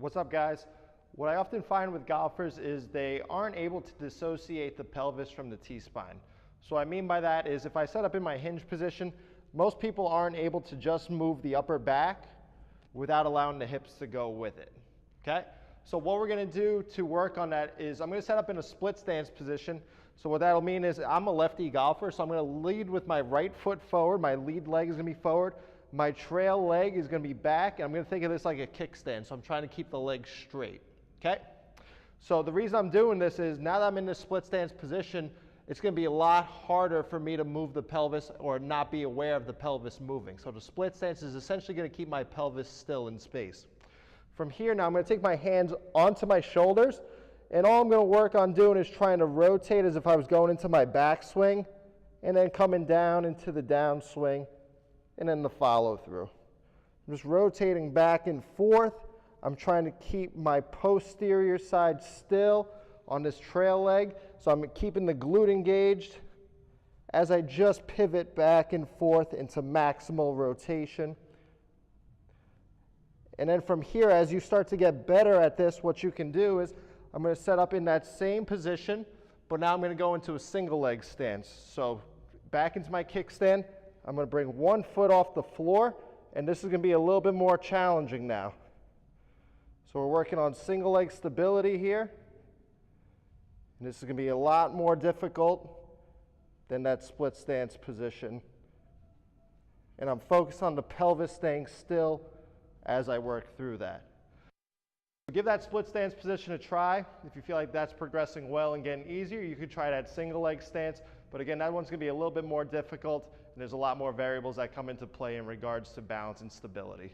What's up, guys? What I often find with golfers is they aren't able to dissociate the pelvis from the T-spine. So what I mean by that is if I set up in my hinge position, most people aren't able to just move the upper back without allowing the hips to go with it, okay? So what we're gonna do to work on that is I'm gonna set up in a split stance position. So what that'll mean is I'm a lefty golfer, so I'm gonna lead with my right foot forward, my lead leg is gonna be forward, my trail leg is gonna be back, and I'm gonna think of this like a kickstand, so I'm trying to keep the leg straight, okay? So the reason I'm doing this is now that I'm in this split stance position, it's gonna be a lot harder for me to move the pelvis or not be aware of the pelvis moving. So the split stance is essentially gonna keep my pelvis still in space. From here now, I'm gonna take my hands onto my shoulders, and all I'm gonna work on doing is trying to rotate as if I was going into my backswing, and then coming down into the downswing, and then the follow through. I'm just rotating back and forth. I'm trying to keep my posterior side still on this trail leg. So I'm keeping the glute engaged as I just pivot back and forth into maximal rotation. And then from here, as you start to get better at this, what you can do is I'm going to set up in that same position, but now I'm going to go into a single leg stance. So back into my kickstand. I'm going to bring one foot off the floor, and this is going to be a little bit more challenging now. So we're working on single leg stability here. And this is going to be a lot more difficult than that split stance position. And I'm focused on the pelvis staying still as I work through that. Give that split stance position a try. If you feel like that's progressing well and getting easier, you could try that single leg stance. But again, that one's going to be a little bit more difficult, and there's a lot more variables that come into play in regards to balance and stability.